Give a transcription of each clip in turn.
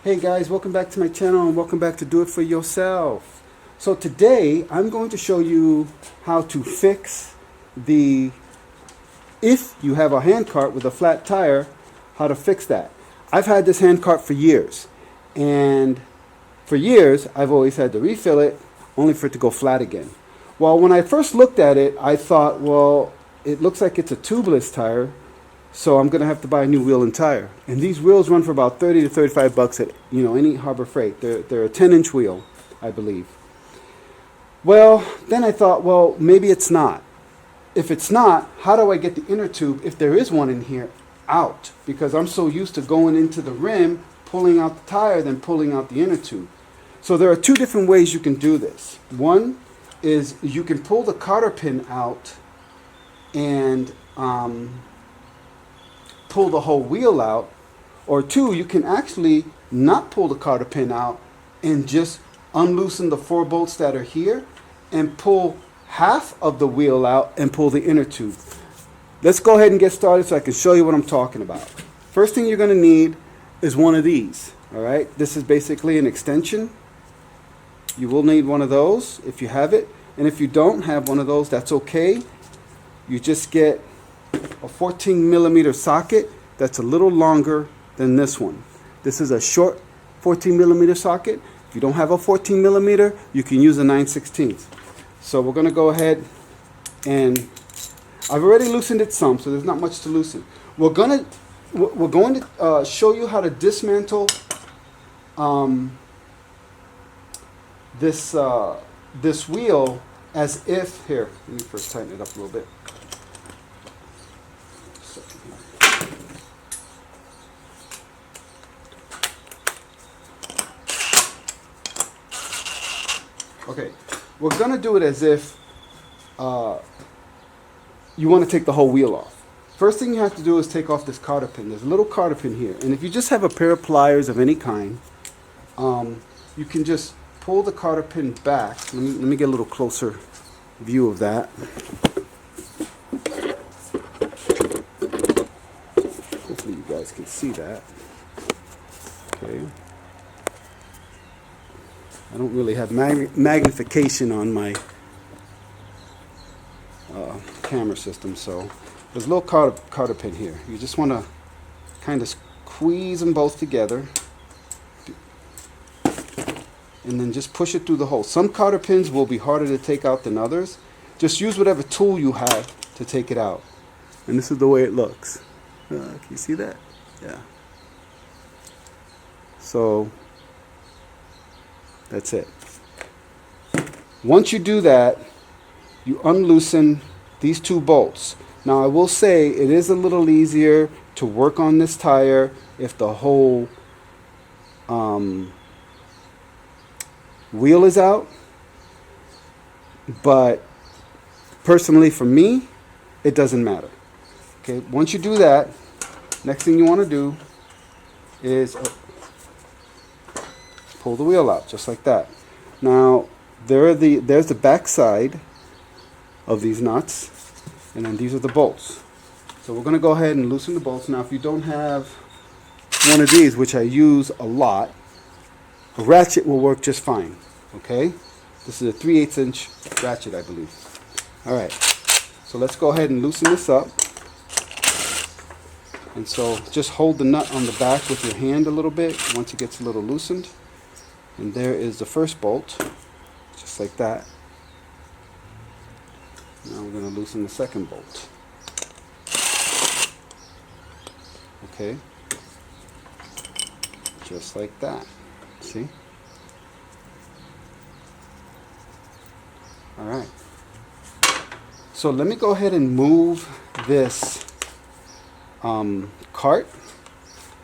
Hey guys, welcome back to my channel and welcome back to Do It For Yourself. So today I'm going to show you how to fix if you have a hand cart with a flat tire, how to fix that. I've had this hand cart for years, and for years I've always had to refill it only for it to go flat again. Well, when I first looked at it, I thought, well, it looks like it's a tubeless tire, so I'm going to have to buy a new wheel and tire. And these wheels run for about 30 to 35 bucks at any Harbor Freight. They're a 10-inch wheel, I believe. Well, then I thought, well, maybe it's not. If it's not, how do I get the inner tube, if there is one in here, out? Because I'm so used to going into the rim, pulling out the tire, then pulling out the inner tube. So there are two different ways you can do this. One is you can pull the cotter pin out and pull the whole wheel out, or two, you can actually not pull the cotter pin out and just unloosen the 4 bolts that are here and pull half of the wheel out and pull the inner tube. Let's go ahead and get started so I can show you what I'm talking about. First thing you're going to need is one of these. All right, this is basically an extension. You will need one of those if you have it, and if you don't have one of those, that's okay. You just get a 14 millimeter socket that's a little longer than this one. This is a short 14 millimeter socket. If you don't have a 14 millimeter, you can use a 9/16. So we're going to go ahead, and I've already loosened it some, so there's not much to loosen. We're going to show you how to dismantle this wheel as if, here, let me first tighten it up a little bit. Okay, we're going to do it as if you want to take the whole wheel off. First thing you have to do is take off this cotter pin. There's a little cotter pin here. And if you just have a pair of pliers of any kind, you can just pull the cotter pin back. Let me get a little closer view of that. Hopefully you guys can see that. Okay. I don't really have magnification on my camera system, so there's a little cotter pin here. You just want to kind of squeeze them both together and then just push it through the hole. Some cotter pins will be harder to take out than others. Just use whatever tool you have to take it out. And this is the way it looks. Can you see that? Yeah. So that's it. Once you do that, you unloosen these 2 bolts. Now I will say it is a little easier to work on this tire if the whole wheel is out, but personally for me, it doesn't matter. Okay, once you do that, next thing you want to do is pull the wheel out just like that. Now there's the back side of these nuts, and then these are the bolts. So we're going to go ahead and loosen the bolts. Now if you don't have one of these, which I use a lot, a ratchet will work just fine. Okay, this is a 3/8 inch ratchet, I believe. Alright, so let's go ahead and loosen this up. And so just hold the nut on the back with your hand a little bit once it gets a little loosened. And there is the first bolt, just like that. Now we're going to loosen the second bolt. Okay, just like that. See? Alright. So let me go ahead and move this cart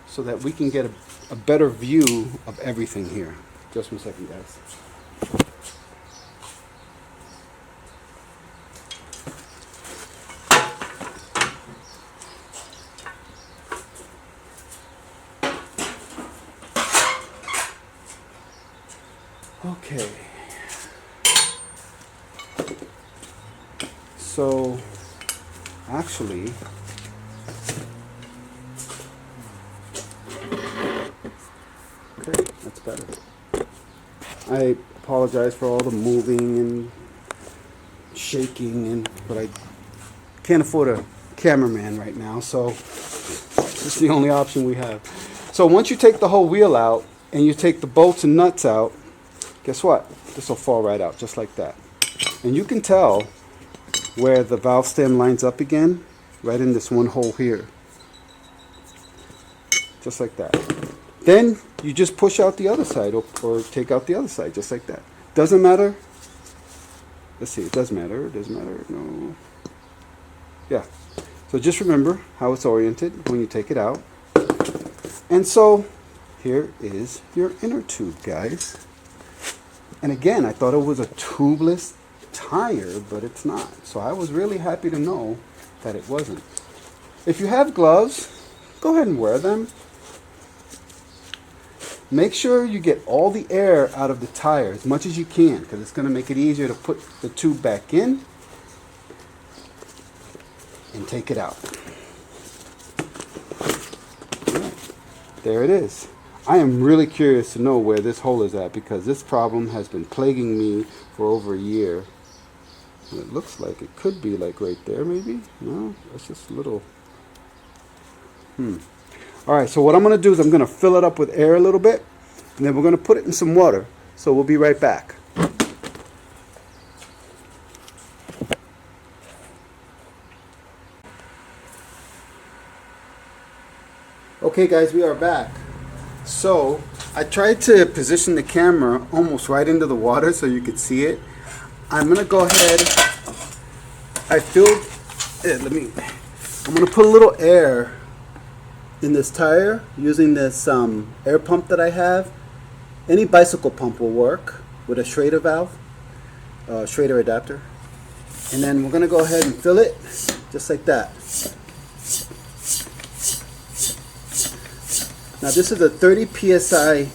so that we can get a better view of everything here. Just 1 second, guys. Okay. So, actually, Okay. That's better. I apologize for all the moving and shaking, but I can't afford a cameraman right now, so it's the only option we have. So once you take the whole wheel out and you take the bolts and nuts out, guess what? This will fall right out just like that. And you can tell where the valve stem lines up again, right in this one hole here. Just like that. Then you just push out the other side or take out the other side just like that. Doesn't matter. Let's see, it does matter. It does matter. No. Yeah. So just remember how it's oriented when you take it out. And so here is your inner tube, guys. And again, I thought it was a tubeless tire, but it's not. So I was really happy to know that it wasn't. If you have gloves, go ahead and wear them. Make sure you get all the air out of the tire as much as you can, because it's going to make it easier to put the tube back in and take it out. Right. There it is. I am really curious to know where this hole is at, because this problem has been plaguing me for over a year. And it looks like it could be like right there maybe. No, that's just a little... Alright, so what I'm going to do is I'm going to fill it up with air a little bit, and then we're going to put it in some water. So we'll be right back. Okay guys, we are back. So I tried to position the camera almost right into the water so you could see it. I'm going to go ahead, I filled it, I'm going to put a little air in this tire using this air pump that I have. Any bicycle pump will work with a Schrader valve, Schrader adapter. And then we're going to go ahead and fill it just like that. Now this is a 30 psi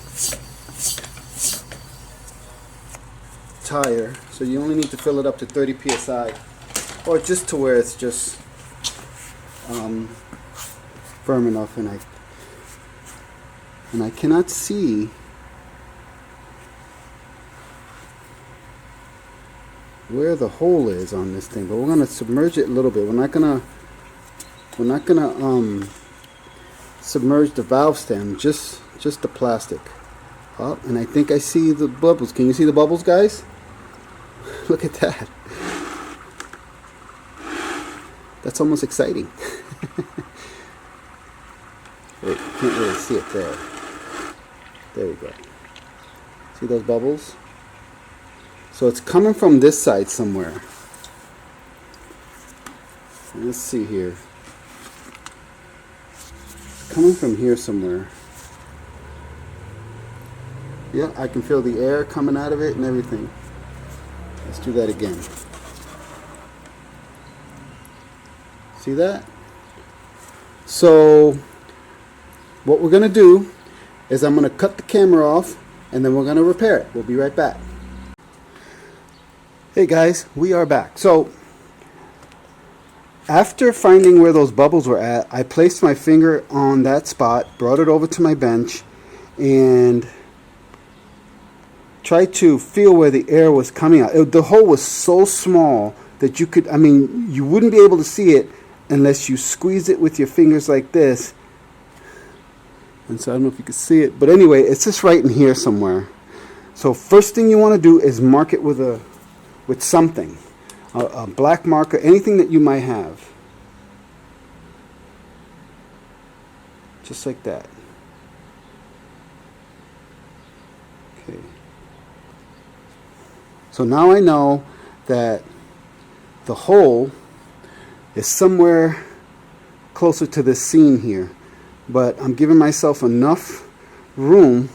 tire, so you only need to fill it up to 30 psi, or just to where it's just firm enough. And I cannot see where the hole is on this thing, but we're gonna submerge it a little bit. We're not gonna submerge the valve stem, just the plastic. Oh, and I think I see the bubbles. Can you see the bubbles, guys? Look at that. That's almost exciting. Wait, you can't really see it there. There we go. See those bubbles? So it's coming from this side somewhere. Let's see here. Coming from here somewhere. Yeah, I can feel the air coming out of it and everything. Let's do that again. See that? So what we're going to do is I'm going to cut the camera off, and then we're going to repair it. We'll be right back. Hey guys, we are back. So after finding where those bubbles were at, I placed my finger on that spot, brought it over to my bench, and tried to feel where the air was coming out. The hole was so small that you wouldn't be able to see it unless you squeeze it with your fingers like this. And so I don't know if you can see it, but anyway, it's just right in here somewhere. So first thing you want to do is mark it with something, a black marker, anything that you might have, just like that. Okay. So now I know that the hole is somewhere closer to this seam here. But I'm giving myself enough room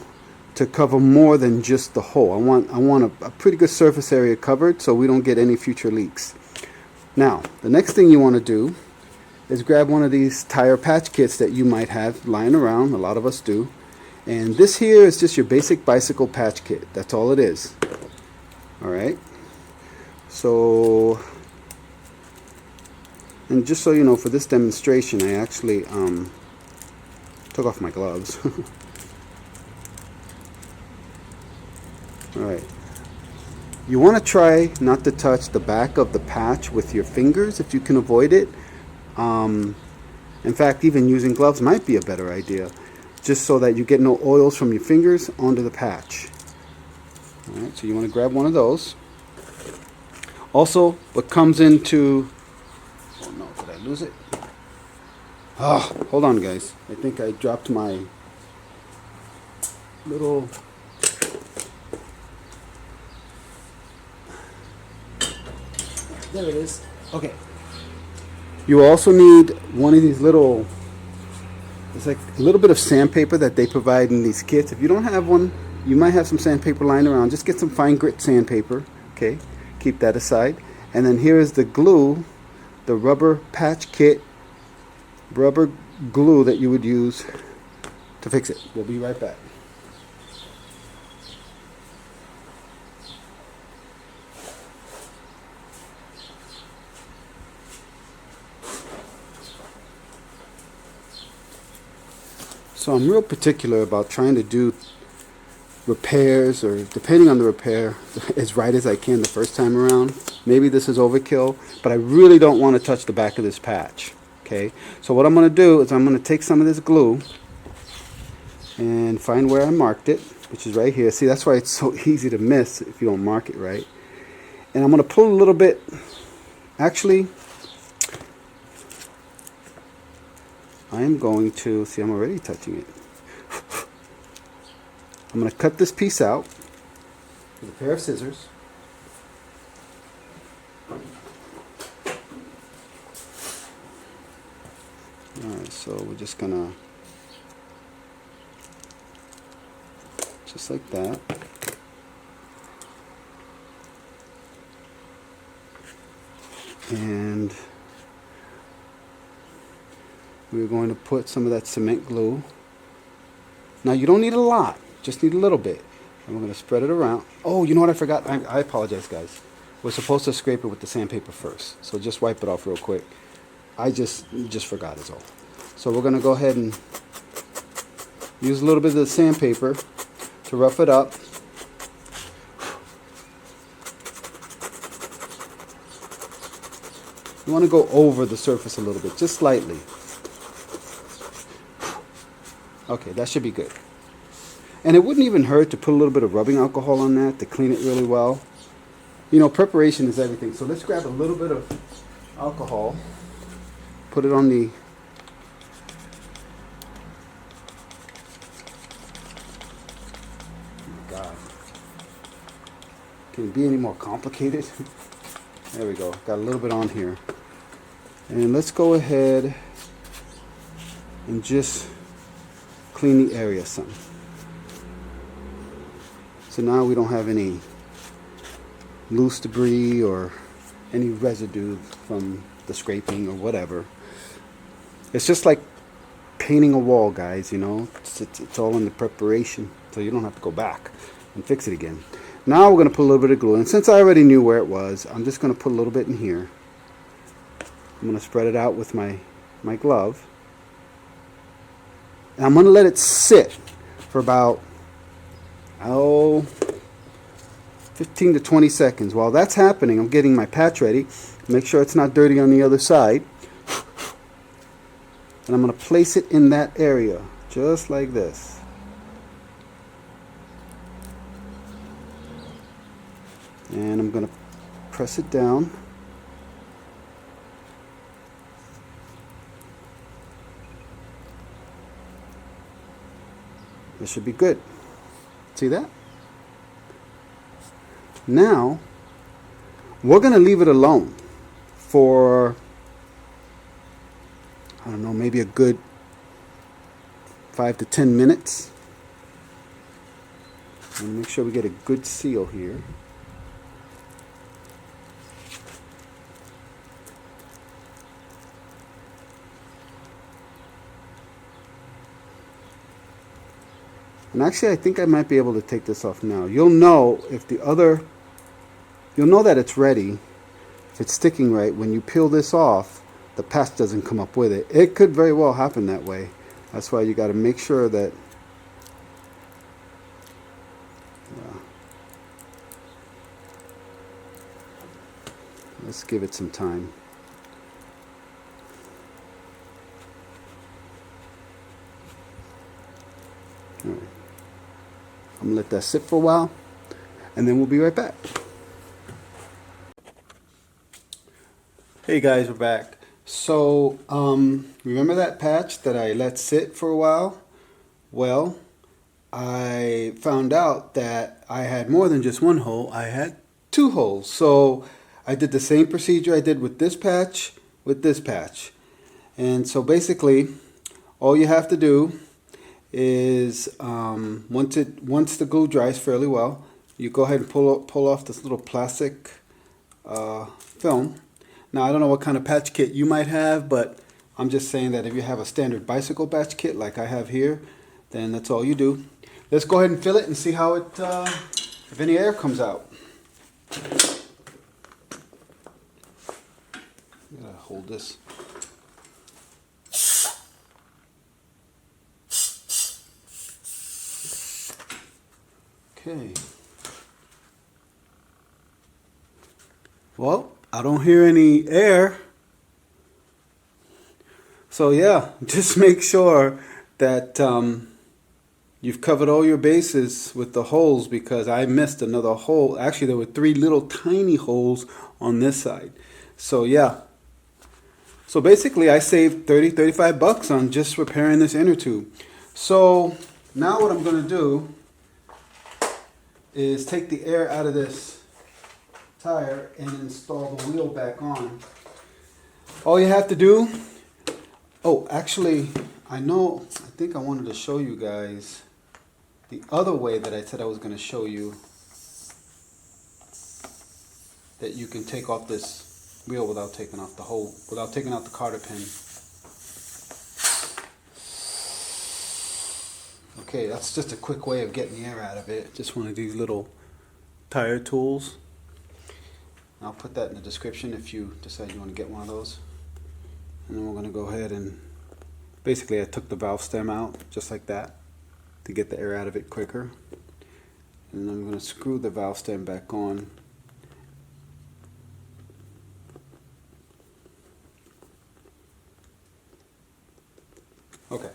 to cover more than just the hole. I want a pretty good surface area covered so we don't get any future leaks. Now, the next thing you want to do is grab one of these tire patch kits that you might have lying around. A lot of us do. And this here is just your basic bicycle patch kit. That's all it is. Alright. So, and just so you know, for this demonstration, I actually took off my gloves. Alright. You want to try not to touch the back of the patch with your fingers if you can avoid it. In fact, even using gloves might be a better idea, just so that you get no oils from your fingers onto the patch. Alright, so you want to grab one of those. Also, what comes into... Oh no, did I lose it? Ah, hold on guys. I think I dropped my little... There it is. Okay. You also need one of these little... It's like a little bit of sandpaper that they provide in these kits. If you don't have one, you might have some sandpaper lying around. Just get some fine grit sandpaper. Okay. Keep that aside. And then here is the glue, the rubber patch kit, rubber glue that you would use to fix it. We'll be right back. So I'm real particular about trying to do repairs, or depending on the repair, as right as I can the first time around. Maybe this is overkill, but I really don't want to touch the back of this patch. Okay, so what I'm going to do is I'm going to take some of this glue and find where I marked it, which is right here. See, that's why it's so easy to miss if you don't mark it right. And I'm going to pull a little bit. Actually, I'm going to, see, I'm already touching it. I'm going to cut this piece out with a pair of scissors. Alright, so we're just going to, just like that. And we're going to put some of that cement glue. Now you don't need a lot, just need a little bit. And we're going to spread it around. Oh, you know what I forgot? I apologize guys. We're supposed to scrape it with the sandpaper first. So just wipe it off real quick. I just forgot is all. So we're going to go ahead and use a little bit of the sandpaper to rough it up. You want to go over the surface a little bit, just slightly. Okay, that should be good. And it wouldn't even hurt to put a little bit of rubbing alcohol on that to clean it really well. You know, preparation is everything. So let's grab a little bit of alcohol, put it on the... Oh my God. Can it be any more complicated? There we go. Got a little bit on here. And let's go ahead and just clean the area some. So now we don't have any loose debris or any residue from the scraping or whatever. It's just like painting a wall, guys, you know. It's all in the preparation, so you don't have to go back and fix it again. Now we're going to put a little bit of glue, and since I already knew where it was, I'm just going to put a little bit in here. I'm going to spread it out with my glove. And I'm going to let it sit for about, 15 to 20 seconds. While that's happening, I'm getting my patch ready. Make sure it's not dirty on the other side. And I'm going to place it in that area, just like this. And I'm going to press it down. This should be good. See that? Now, we're going to leave it alone for, I don't know, maybe a good 5 to 10 minutes. And make sure we get a good seal here. And actually, I think I might be able to take this off now. You'll know if you'll know that it's ready, if it's sticking right. When you peel this off, the patch doesn't come up with it. It could very well happen that way. That's why you got to make sure that, Let's give it some time. All right. I'm gonna let that sit for a while, and then we'll be right back. Hey guys, we're back. So, remember that patch that I let sit for a while? Well, I found out that I had more than just one hole. I had two holes. So I did the same procedure I did with this patch, And so basically, all you have to do is once the glue dries fairly well, you go ahead and pull off this little plastic film. Now I don't know what kind of patch kit you might have, but I'm just saying that if you have a standard bicycle patch kit like I have here, then that's all you do. Let's go ahead and fill it and see how it, if any air comes out. I gotta hold this. Okay. Well, I don't hear any air. So yeah, just make sure that you've covered all your bases with the holes, because I missed another hole. Actually, there were 3 little tiny holes on this side. So yeah. So basically I saved $35 on just repairing this inner tube. So now what I'm going to do is take the air out of this tire and install the wheel back on. All you have to do, oh actually I think I wanted to show you guys the other way that I said I was going to show you, that you can take off this wheel without taking off the hole, without taking out the cotter pin. Okay, that's just a quick way of getting the air out of it. Just one of these little tire tools. I'll put that in the description if you decide you want to get one of those. And then we're going to go ahead and basically I took the valve stem out just like that to get the air out of it quicker. And I'm going to screw the valve stem back on. Okay.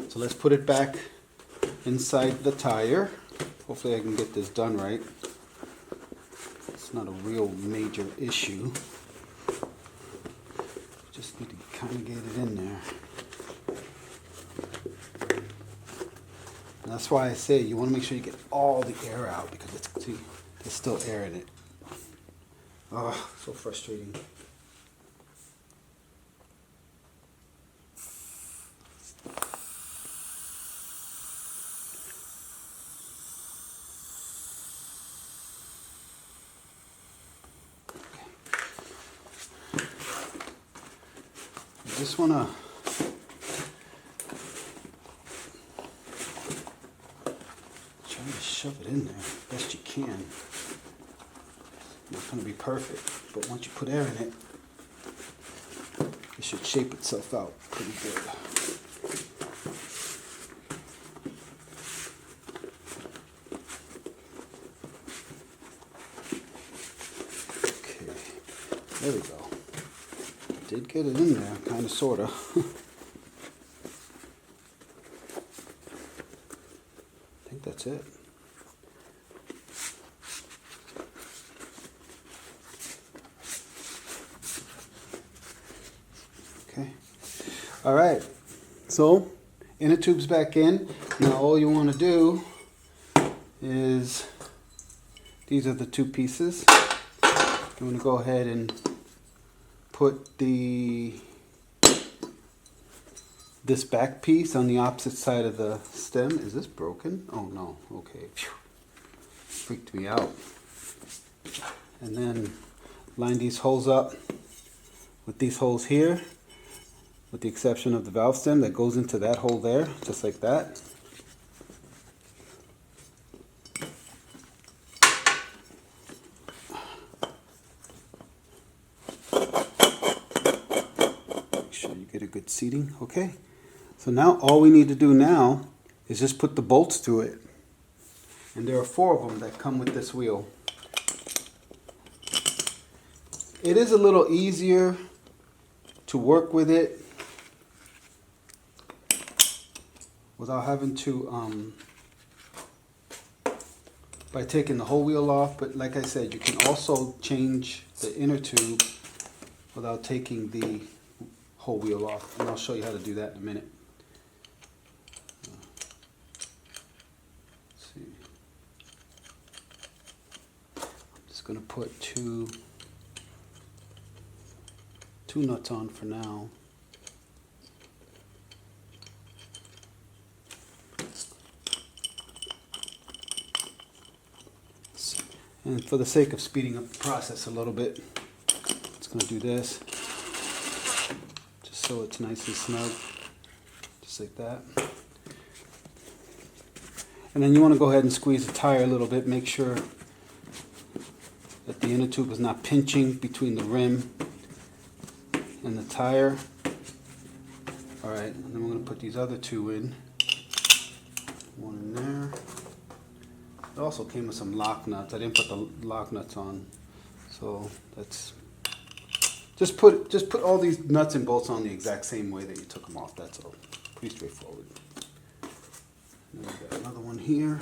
So let's put it back inside the tire. Hopefully I can get this done right. It's not a real major issue. Just need to kind of get it in there. And that's why I say you want to make sure you get all the air out, because see, there's still air in it. Oh, so frustrating. Just want to try to shove it in there best you can. Not going to be perfect, but once you put air in it, it should shape itself out pretty good. Okay, there we go. Did get it in there, kind of, sort of. I think that's it. Okay. All right. So, inner tube's back in. Now all you want to do is, these are the 2 pieces. You want to go ahead and put this back piece on the opposite side of the stem. Is this broken? Oh no, okay. Phew. Freaked me out. And then line these holes up with these holes here, with the exception of the valve stem that goes into that hole there, just like that. Get a good seating. Okay, so now all we need to do now is just put the bolts to it, and there are 4 of them that come with this wheel. It is a little easier to work with it without having to, by taking the whole wheel off. But like I said, you can also change the inner tube without taking the whole wheel off. And I'll show you how to do that in a minute. Let's see. I'm just going to put two nuts on for now. And for the sake of speeding up the process a little bit, it's going to do this, just so it's nice and snug, just like that. And then you want to go ahead and squeeze the tire a little bit, make sure that the inner tube is not pinching between the rim and the tire. Alright, and then we're going to put these other two in. One in there. It also came with some lock nuts. I didn't put the lock nuts on. So that's just put all these nuts and bolts on the exact same way that you took them off. That's all. Pretty straightforward. And then we got another one here.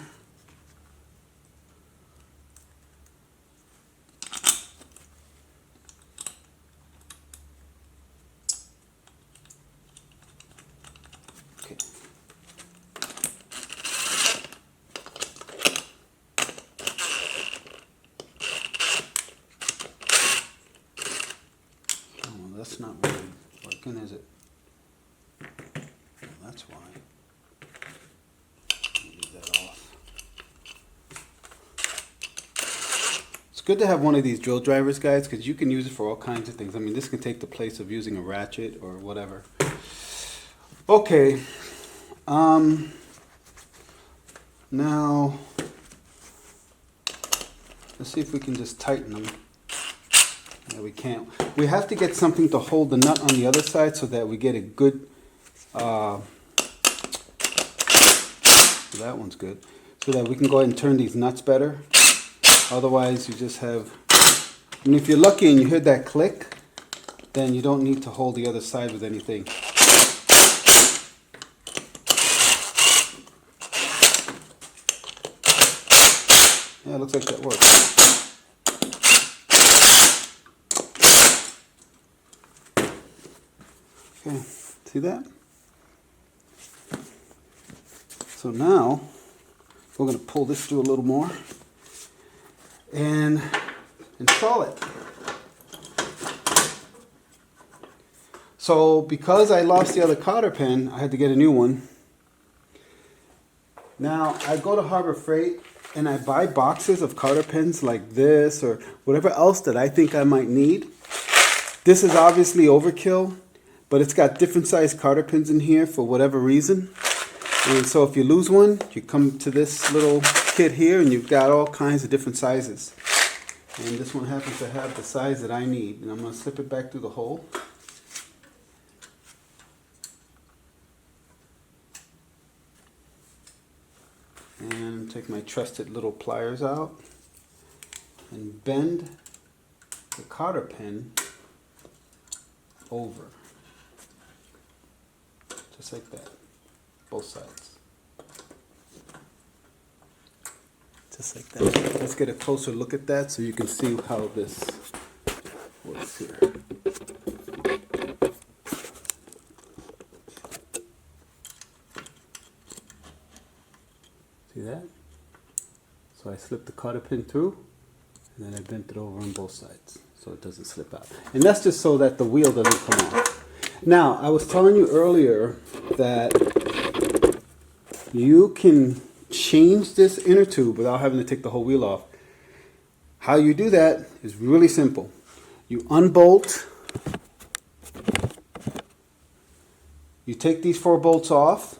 That's not really working, is it? Well, that's why. Leave that off. It's good to have one of these drill drivers, guys, because you can use it for all kinds of things. I mean, this can take the place of using a ratchet or whatever. Okay. Now, let's see if we can just tighten them. Yeah, we can't. We have to get something to hold the nut on the other side so that we get a good, that one's good, so that we can go ahead and turn these nuts better. Otherwise, you just have, I mean, if you're lucky and you hear that click, then you don't need to hold the other side with anything. Yeah, it looks like that works. Okay, see that? So now we're going to pull this through a little more and install it. So because I lost the other cotter pin, I had to get a new one. Now I go to Harbor Freight and I buy boxes of cotter pins like this or whatever else that I think I might need. This is obviously overkill, but it's got different size cotter pins in here for whatever reason. And so if you lose one, you come to this little kit here and you've got all kinds of different sizes. And this one happens to have the size that I need. And I'm going to slip it back through the hole. And take my trusted little pliers out and bend the cotter pin over. Just like that, both sides. Just like that. Let's get a closer look at that so you can see how this works here. See that? So I slipped the cotter pin through and then I bent it over on both sides so it doesn't slip out. And that's just so that the wheel doesn't come off. Now, I was telling you earlier that you can change this inner tube without having to take the whole wheel off. How you do that is really simple. You unbolt, you take these 4 bolts off,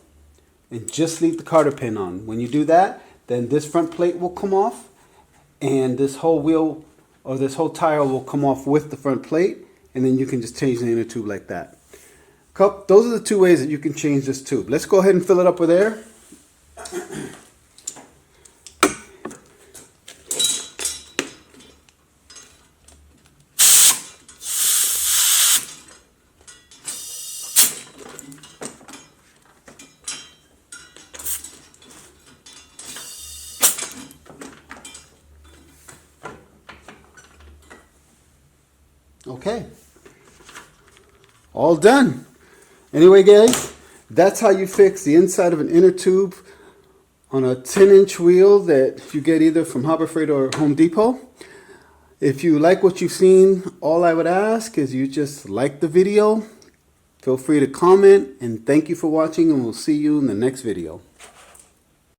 and just leave the cotter pin on. When you do that, then this front plate will come off, and this whole wheel, or this whole tire will come off with the front plate, and then you can just change the inner tube like that. Those are the 2 ways that you can change this tube. Let's go ahead and fill it up with air. Okay, all done. Anyway, guys, that's how you fix the inside of an inner tube on a 10-inch wheel that you get either from Harbor Freight or Home Depot. If you like what you've seen, all I would ask is you just like the video. Feel free to comment, and thank you for watching, and we'll see you in the next video.